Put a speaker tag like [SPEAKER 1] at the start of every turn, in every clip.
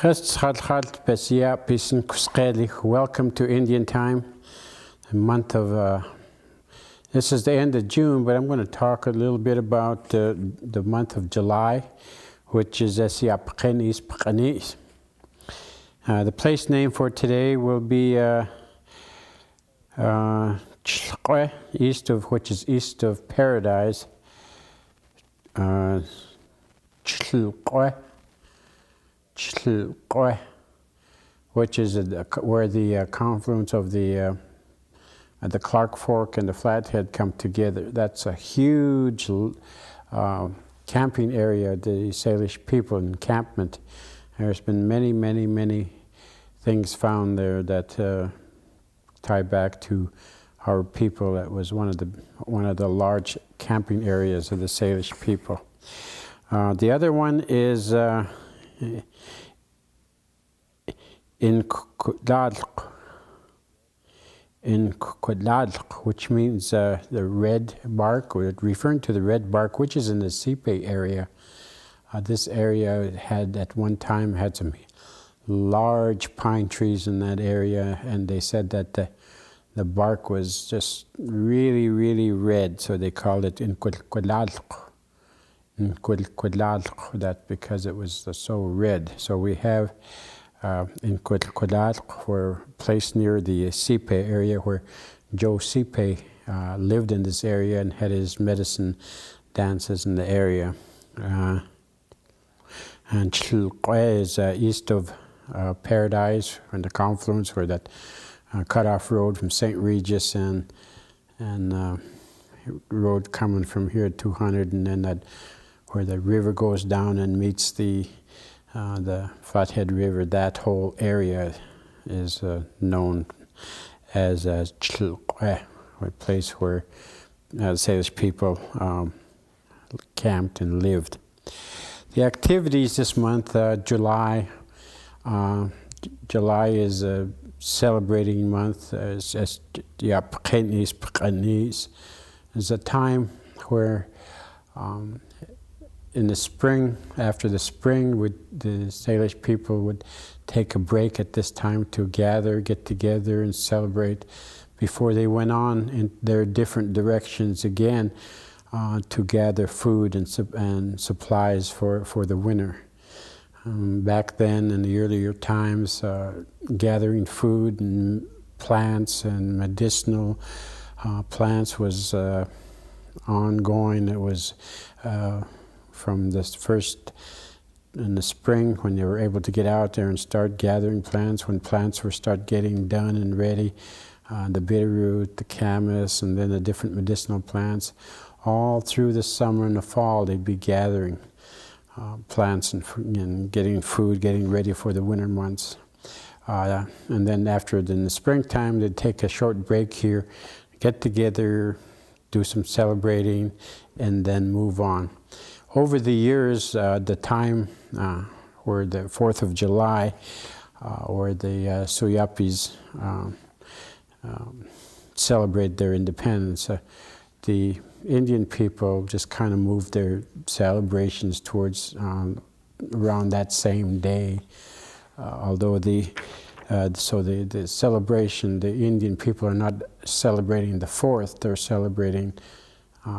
[SPEAKER 1] Welcome to Indian time, the month of, this is the end of June, but I'm going to talk a little bit about the month of July, which is the place name for today will be which is east of paradise. Which is where the confluence of the Clark Fork and the Flathead come together. That's a huge camping area, the Salish people encampment. There's been many things found there that tie back to our people. That was one of the large camping areas of the Salish people. The other one is in Kudladl, which means the red bark, or referring to the red bark, which is in the Sipe area. This area had at one time had some large pine trees in that area, and they said that the bark was just really red, so they called it in Kudladl. That because it was so red. So we have in Kudladl, we're placed near the Sipe area where Joe Sipe lived in this area and had his medicine dances in the area. And Chlqe is east of Paradise, and the confluence where that cut-off road from St. Regis and road coming from here at 200, and then that where the river goes down and meets the Flathead River. That whole area is known as Chlqe, a place where Salish people camped and lived. The activities this month, July. July is a celebrating month. It's a time where in the spring, after the spring, the Salish people would take a break at this time to get together and celebrate before they went on in their different directions again to gather food and supplies for the winter. Back then, in the earlier times, gathering food and plants and medicinal plants was ongoing. It was from this first in the spring when they were able to get out there and start gathering plants, when plants were start getting done and ready, the bitterroot, the camas, and then the different medicinal plants. All through the summer and the fall, they'd be gathering plants and getting food, getting ready for the winter months. And then in the springtime, they'd take a short break here, get together, do some celebrating, and then move on. Over the years, the time where the 4th of July, where the Suyapis celebrate their independence, the Indian people just kind of moved their celebrations towards around that same day. Although the celebration, the Indian people are not celebrating the 4th, they're celebrating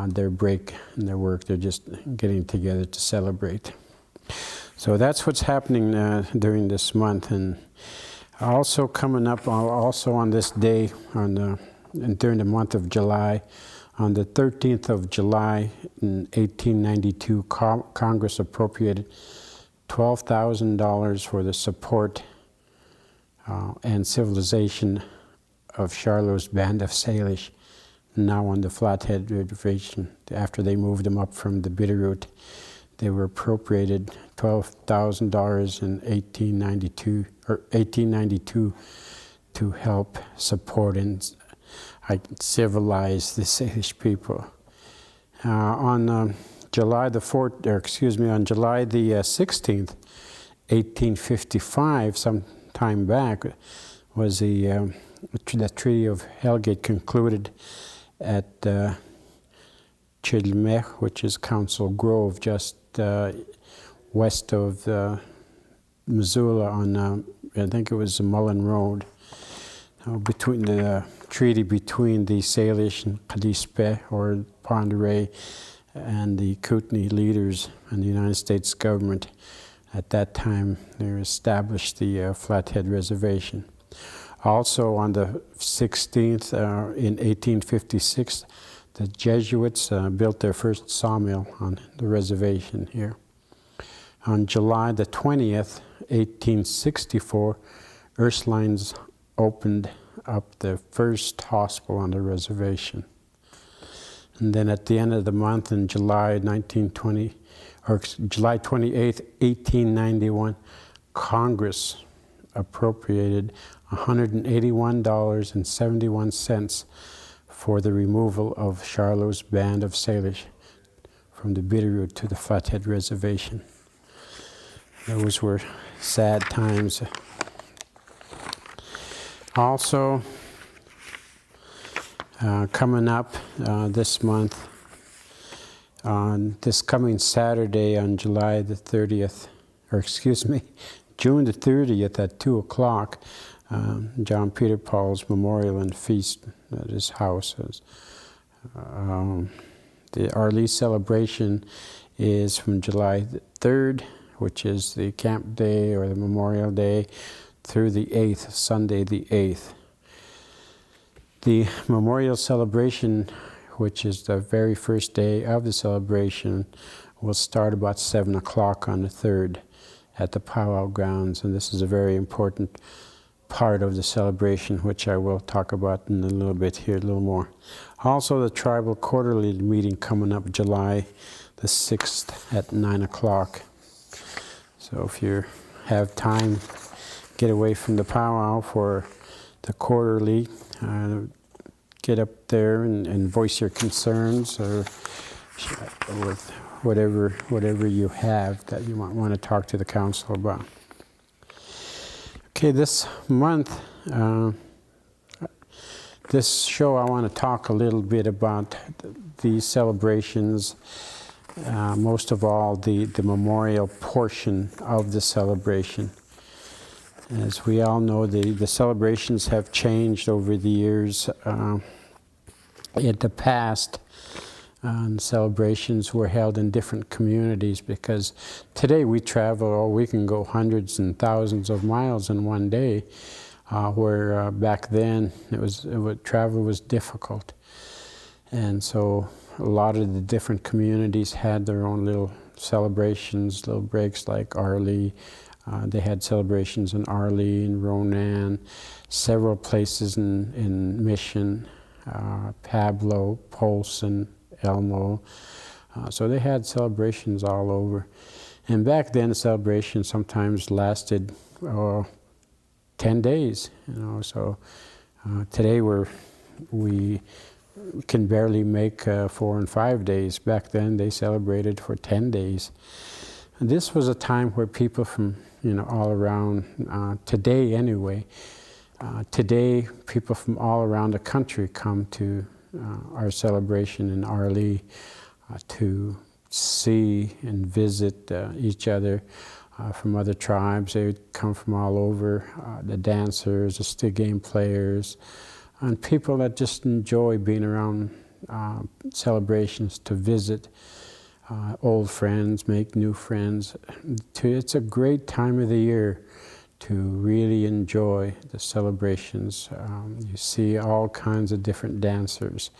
[SPEAKER 1] their break in their work. They're just getting together to celebrate. So that's what's happening during this month. And also coming up, also on this day, during the month of July, on the 13th of July in 1892, Congress appropriated $12,000 for the support and civilization of Charlot's band of Salish, now on the Flathead Reservation. After they moved them up from the Bitterroot, they were appropriated $12,000 in 1892 to help support and civilize the Salish people. On July the 16th, 1855, some time back, was the Treaty of Hellgate concluded at Chilmech, which is Council Grove, just west of Missoula on, I think it was Mullen Road, between the treaty between the Salish and Kadispe, or Pend Oreille, and the Kootenai leaders and the United States government. At that time, they established the Flathead Reservation. Also on the 16th, in 1856, the Jesuits built their first sawmill on the reservation here. On July the 20th, 1864, Ursulines opened up the first hospital on the reservation. And then at the end of the month, in July 1920, or July 28th, 1891, Congress appropriated $181.71 for the removal of Charlot's band of Salish from the Bitterroot to the Flathead Reservation. Those were sad times. Also, coming up this month, on this coming Saturday on July the 30th, or excuse me, June the 30th at 2 o'clock, John Peter Paul's Memorial and Feast at his house. The Arlee Celebration is from July the 3rd, which is the camp day or the Memorial Day, through the 8th, Sunday the 8th. The Memorial Celebration, which is the very first day of the celebration, will start about 7 o'clock on the 3rd at the powwow grounds, and this is a very important part of the celebration, which I will talk about in a little bit here, a little more. Also, the Tribal Quarterly meeting coming up July the 6th at 9 o'clock. So if you have time, get away from the powwow for the quarterly, get up there and voice your concerns, or with whatever you have that you might want to talk to the council about. Okay, this month, this show I want to talk a little bit about the celebrations, most of all the memorial portion of the celebration. As we all know, the celebrations have changed over the years. In the past, celebrations were held in different communities, because today we travel, or we can go hundreds and thousands of miles in one day, where back then travel was difficult. And so a lot of the different communities had their own little celebrations, little breaks, like Arlee. They had celebrations in Arlee and Ronan, several places in Mission, Pablo, Polson, Elmo. So they had celebrations all over. And back then, the celebration sometimes lasted 10 days. So today we can barely make 4 and 5 days. Back then, they celebrated for 10 days. And this was a time where people from all around, today anyway, today people from all around the country come to our celebration in Arlee to see and visit each other from other tribes. They would come from all over, the dancers, the stick game players, and people that just enjoy being around celebrations, to visit old friends, make new friends. It's a great time of the year to really enjoy the celebrations. You see all kinds of different dancers.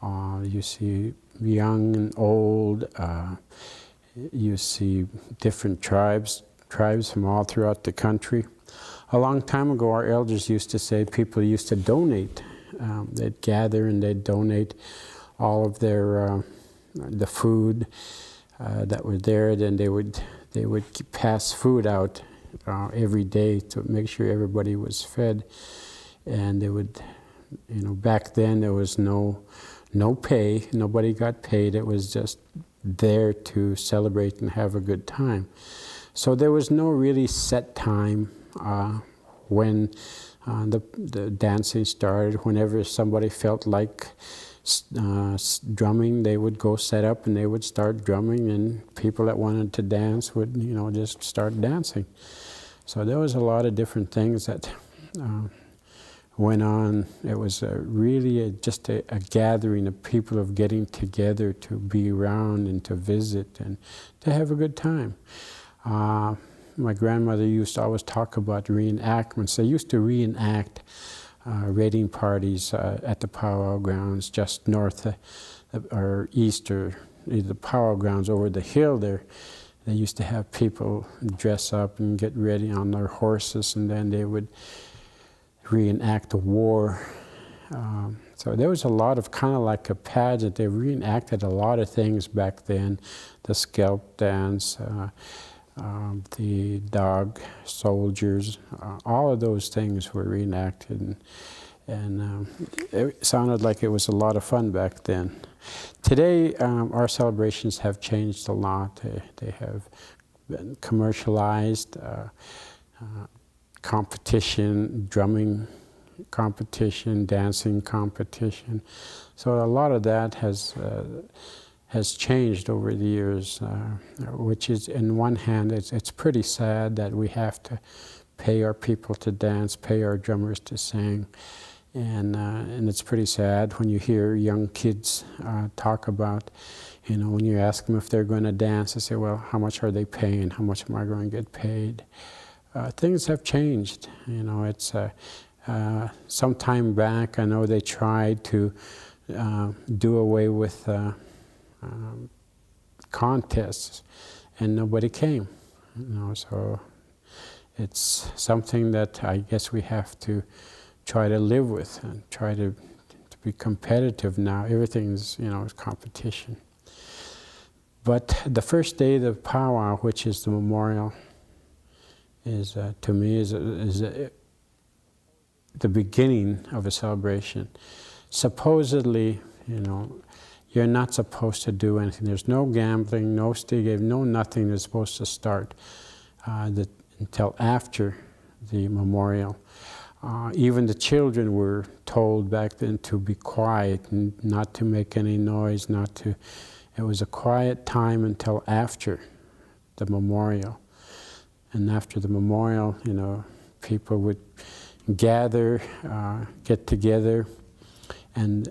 [SPEAKER 1] You see young and old. You see different tribes from all throughout the country. A long time ago, our elders used to say people used to donate. They'd gather and they'd donate all of their the food that were there. Then they would pass food out every day to make sure everybody was fed. And they would, back then there was no pay. Nobody got paid. It was just there to celebrate and have a good time. So there was no really set time when the dancing started. Whenever somebody felt like drumming, they would go set up and they would start drumming, and people that wanted to dance would just start dancing. So there was a lot of different things that went on. It was really just a gathering of people of getting together to be around and to visit and to have a good time. My grandmother used to always talk about reenactments. They used to reenact raiding parties at the powwow grounds just north or east, or the powwow grounds over the hill there. They used to have people dress up and get ready on their horses, and then they would reenact a war. So there was a lot of kind of like a pageant. They reenacted a lot of things back then. The scalp dance, the dog soldiers, all of those things were reenacted, and it sounded like it was a lot of fun back then. Today, our celebrations have changed a lot. They have been commercialized. Competition, drumming competition, dancing competition. So a lot of that has changed over the years, which is, in one hand, it's pretty sad that we have to pay our people to dance, pay our drummers to sing, and it's pretty sad when you hear young kids talk about, when you ask them if they're going to dance, they say, well, how much are they paying? How much am I going to get paid? Things have changed. It's some time back, I know they tried to do away with contests, and nobody came. So it's something that I guess we have to try to live with and try to be competitive now. Everything's, competition. But the first day of the powwow, which is the memorial, is to me is the beginning of a celebration. Supposedly, you're not supposed to do anything. There's no gambling, no stick game, no nothing is supposed to start until after the memorial. Even the children were told back then to be quiet and not to make any noise, it was a quiet time until after the memorial. And after the memorial, people would gather, get together, and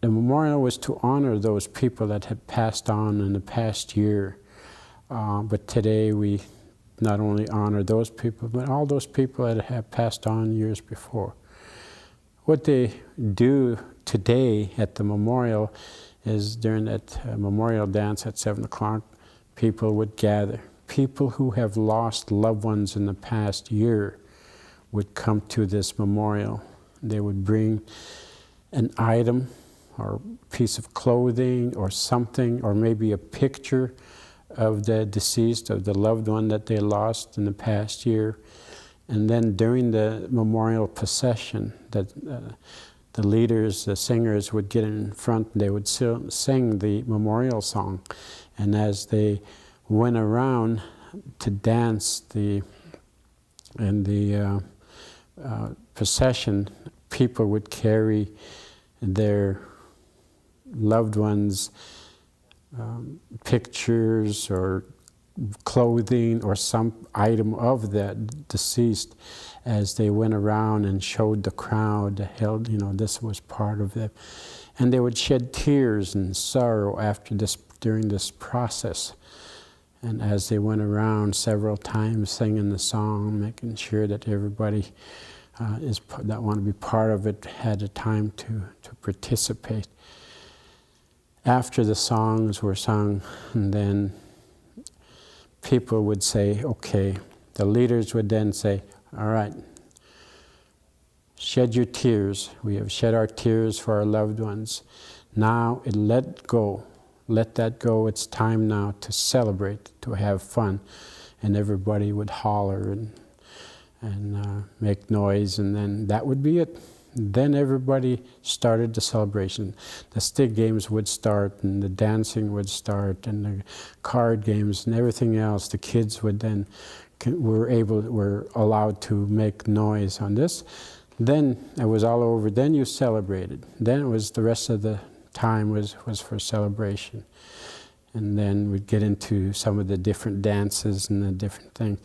[SPEAKER 1] the memorial was to honor those people that had passed on in the past year. But today we not only honor those people, but all those people that have passed on years before. What they do today at the memorial is during that memorial dance at 7 o'clock, people would gather. People who have lost loved ones in the past year would come to this memorial. They would bring an item or piece of clothing or something, or maybe a picture of the deceased, of the loved one that they lost in the past year. And then during the memorial procession, the leaders, the singers would get in front, and they would sing the memorial song. And as they went around to dance in the procession, people would carry their loved ones' pictures or clothing or some item of that deceased as they went around and showed the crowd, this was part of it. And they would shed tears and sorrow during this process. And as they went around several times singing the song, making sure that everybody that want to be part of it had a time to participate. After the songs were sung, and then people would say, okay, the leaders would then say, all right, shed your tears. We have shed our tears for our loved ones. Now let go. Let that go. It's time now to celebrate, to have fun. And everybody would holler and make noise, and then that would be it. Then everybody started the celebration. The stick games would start, and the dancing would start, and the card games and everything else. The kids would then were allowed to make noise on this. Then it was all over. Then you celebrated. Then it was the rest of the time was for celebration. And then we'd get into some of the different dances and the different things.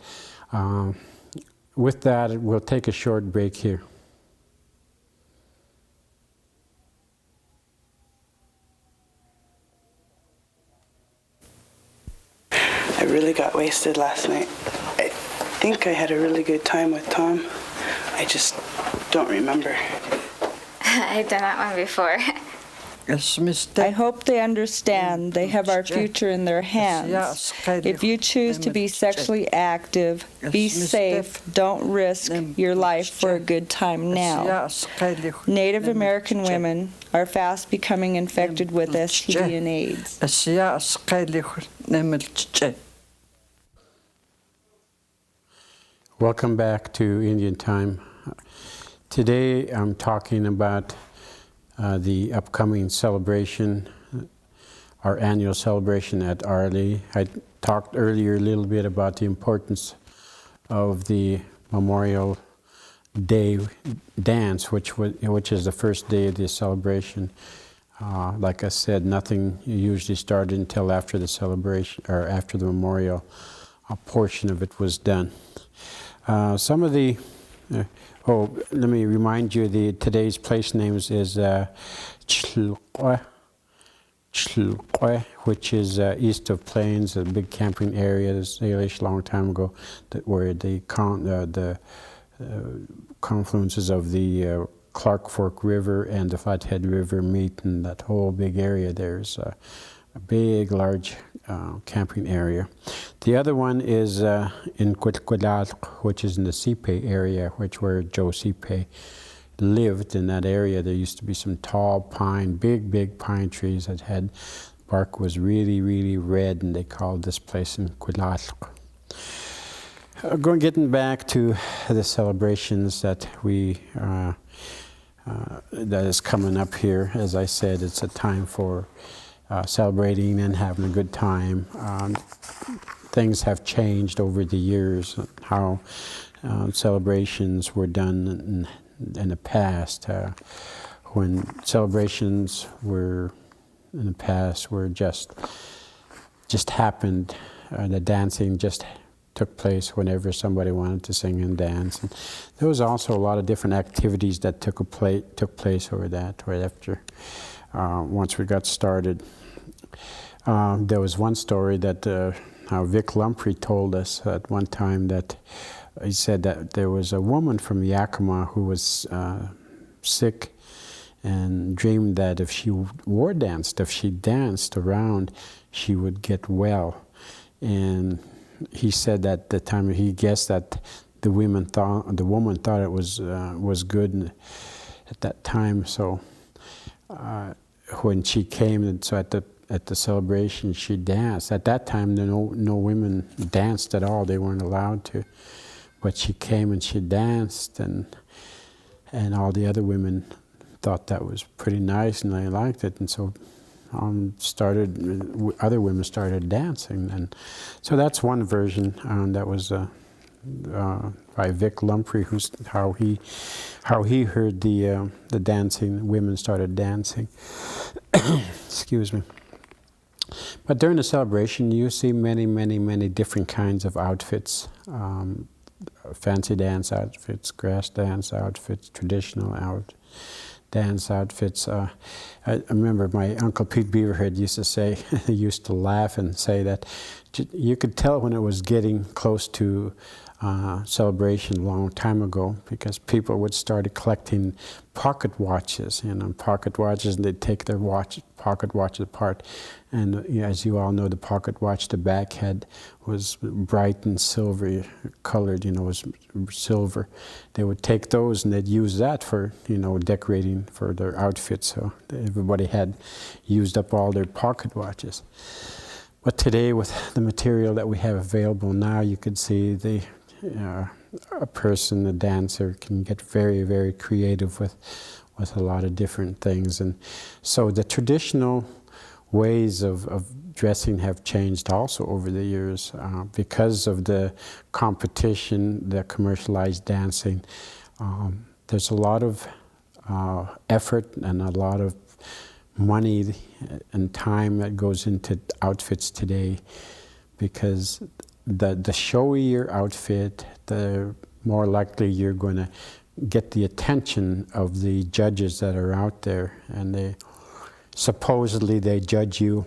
[SPEAKER 1] with that, we'll take a short break here.
[SPEAKER 2] I really got wasted last night. I think I had a really good time with Tom. I just don't remember.
[SPEAKER 3] I've done that one before.
[SPEAKER 4] I hope they understand they have our future in their hands. If you choose to be sexually active, be safe, don't risk your life for a good time now. Native American women are fast becoming infected with STD and AIDS.
[SPEAKER 1] Welcome back to Indian Time. Today I'm talking about the upcoming celebration, our annual celebration at Arlee. I talked earlier a little bit about the importance of the Memorial Day dance, which is the first day of the celebration. Like I said, nothing usually started until after the celebration, or after the memorial portion of it was done. Some of the let me remind you, today's place names is Chlqwe, which is east of Plains, a big camping area, the Salish long time ago, where the confluences of the Clark Fork River and the Flathead River meet, and that whole big area there's a big, large camping area. The other one is in Quetquedatl, which is in the Sipe area, where Joe Sipe lived. In that area, there used to be some tall pine, big pine trees that had bark was really, really red, and they called this place in Quetquedatl. Getting back to the celebrations that that is coming up here. As I said, it's a time for celebrating and having a good time. Things have changed over the years, how celebrations were done in the past. When celebrations were in the past were just happened. The dancing just took place whenever somebody wanted to sing and dance. And there was also a lot of different activities that took place over that right after once we got started. There was one story that Vic Lumpry told us at one time, that he said that there was a woman from Yakima who was sick and dreamed that if she if she danced around, she would get well. And he said that the time he guessed that the woman thought it was good at that time. So when she came, and so at the celebration, she danced. At that time, no women danced at all. They weren't allowed to. But she came and she danced, and all the other women thought that was pretty nice, and they liked it. And so other women started dancing. And so that's one version that was by Vic Lumpry, how he heard the dancing. Women started dancing. Excuse me. But during the celebration, you see many different kinds of outfits. Fancy dance outfits, grass dance outfits, traditional dance outfits. I remember my Uncle Pete Beaverhead used to say, he used to laugh and say that you could tell when it was getting close to celebration a long time ago, because people would start collecting pocket watches, and they'd take their pocket watch apart. And as you all know, the pocket watch, the back head was bright and silver colored, was silver. They would take those and they'd use that for, decorating for their outfits. So everybody had used up all their pocket watches. But today, with the material that we have available now, you could see a person, a dancer, can get very, very creative with a lot of different things. And so the traditional ways of dressing have changed also over the years because of the competition, the commercialized dancing. There's a lot of effort and a lot of money and time that goes into outfits today, because the showier outfit, the more likely you're going to get the attention of the judges that are out there, and they supposedly they judge you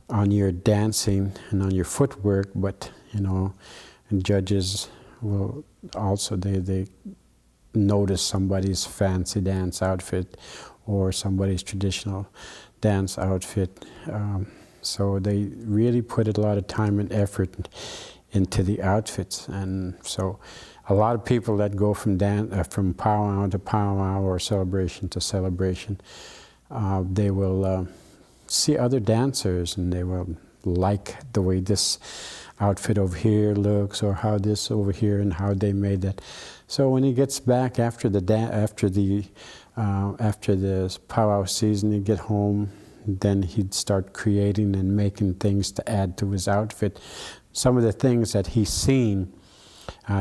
[SPEAKER 1] on your dancing and on your footwork, but and judges will also they notice somebody's fancy dance outfit or somebody's traditional dance outfit. So they really put a lot of time and effort into the outfits, and so a lot of people that go from powwow to powwow or celebration to celebration, they will see other dancers and they will like the way this outfit over here looks, or how this over here, and how they made that. So when he gets back after the powwow season, he'd get home, then he'd start creating and making things to add to his outfit. Some of the things that he's seen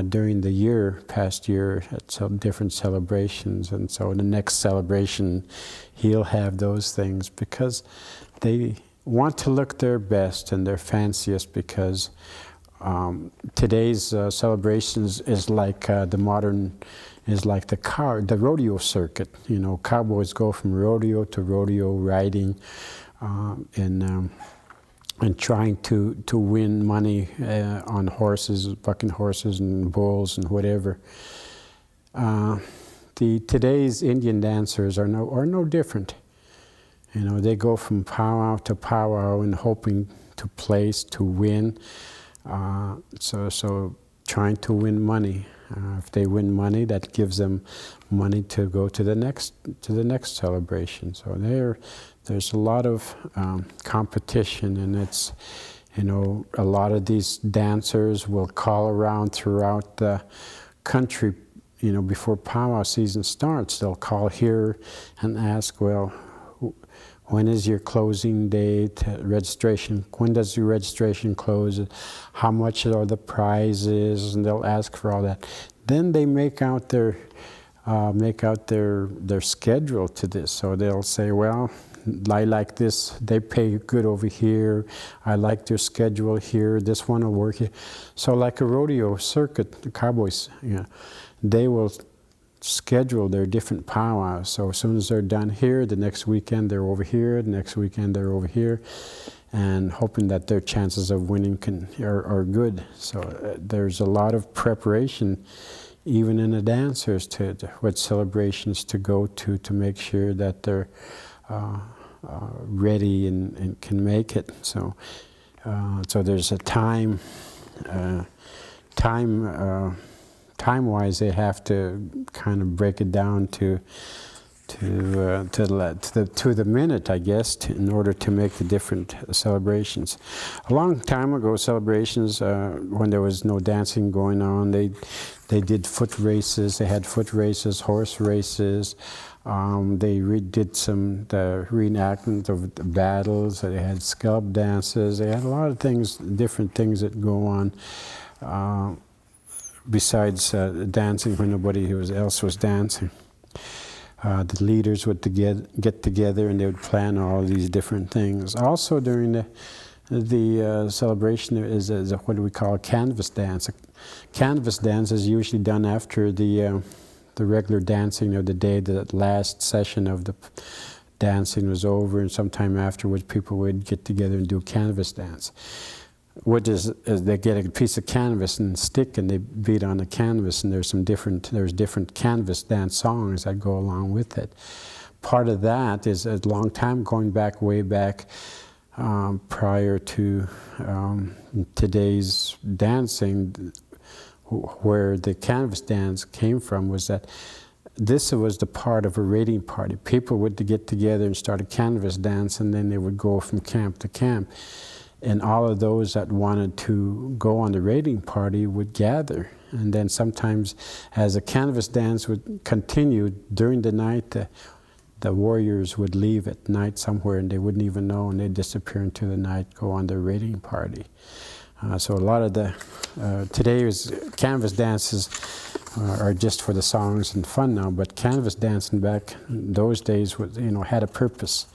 [SPEAKER 1] during the past year at some different celebrations, and so the next celebration he'll have those things, because they want to look their best and their fanciest, because today's celebrations is like the rodeo circuit. Cowboys go from rodeo to rodeo riding, and trying to win money on horses, bucking horses and bulls and whatever. Today's Indian dancers are no different. They go from powwow to powwow and hoping to place, to win. So trying to win money. If they win money, that gives them money to go to the next celebration. So there's a lot of competition, and it's a lot of these dancers will call around throughout the country. Before powwow season starts, they'll call here and ask, well, when is your closing date, registration? When does your registration close? How much are the prizes? And they'll ask for all that. Then they make out their schedule to this. So they'll say, well, I like this. They pay good over here. I like their schedule here. This one will work here. So like a rodeo circuit, the cowboys, they will schedule their different powwows. So as soon as they're done here, the next weekend they're over here, the next weekend they're over here, and hoping that their chances of winning are good. So there's a lot of preparation, even in the dancers, to what celebrations to go to make sure that they're ready and can make it. So there's a time-wise, they have to kind of break it down to the minute, I guess, in order to make the different celebrations. A long time ago, celebrations, when there was no dancing going on, they did foot races. They had foot races, horse races. They did the reenactment of the battles. They had scalp dances. They had a lot of things, different things that go on. Besides dancing when nobody else was dancing. The leaders would get together and they would plan all these different things. Also during the celebration is what we call a canvas dance. A canvas dance is usually done after the regular dancing of the day. The last session of the dancing was over, and sometime afterwards people would get together and do a canvas dance. What is they get a piece of canvas and stick and they beat on the canvas, and there's different canvas dance songs that go along with it. Part of that is a long time going back, way back, prior to today's dancing, where the canvas dance came from, was that this was the part of a raiding party. People would get together and start a canvas dance, and then they would go from camp to camp. And all of those that wanted to go on the raiding party would gather. And then sometimes, as the canvas dance would continue during the night, the warriors would leave at night somewhere and they wouldn't even know, and they'd disappear into the night, go on their raiding party. So a lot of today's canvas dances are just for the songs and fun now, but canvas dancing back in those days was, had a purpose.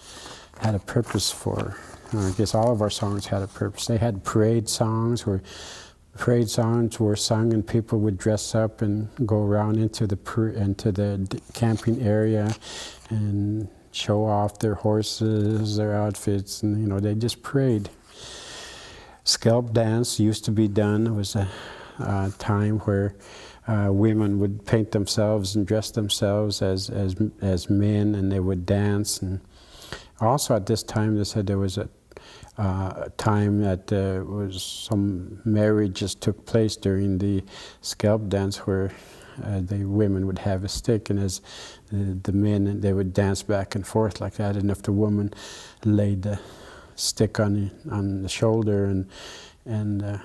[SPEAKER 1] Had a purpose for, I guess all of our songs had a purpose. They had parade songs where Parade songs were sung, and people would dress up and go around into the camping area and show off their horses, their outfits, and they just parade. Scalp dance used to be done. It was a time where women would paint themselves and dress themselves as men, and they would dance. And also at this time, they said there was a time that was some marriages took place during the scalp dance, where the women would have a stick, and as the men, they would dance back and forth like that. And if the woman laid the stick on the shoulder, and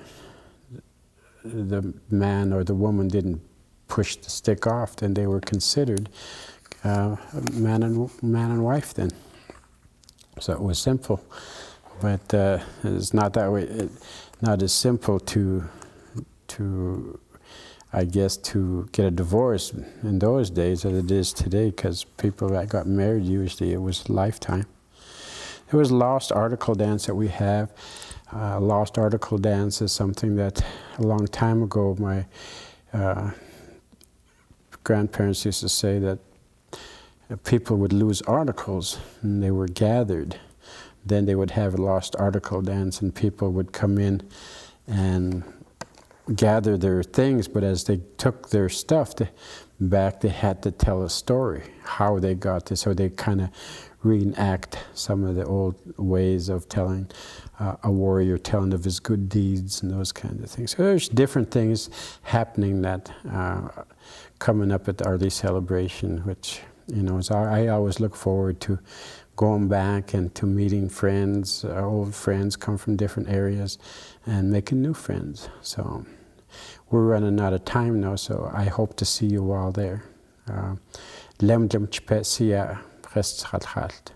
[SPEAKER 1] the man or the woman didn't push the stick off, then they were considered man and wife then. So it was simple, but it's not that way. Not as simple to I guess to get a divorce in those days as it is today, because people that got married, usually it was a lifetime. There was lost article dance that we have. Lost article dance is something that a long time ago my grandparents used to say that people would lose articles and they were gathered. Then they would have a lost article dance, and people would come in and gather their things, but as they took their stuff back, they had to tell a story, how they got this, so they kind of reenact some of the old ways of telling a warrior, telling of his good deeds and those kinds of things. So there's different things happening that coming up at the Arlee Celebration, which so I always look forward to going back and to meeting friends, old friends come from different areas, and making new friends. So we're running out of time now, so I hope to see you all there. Lem jam chpe siya rest halt halt.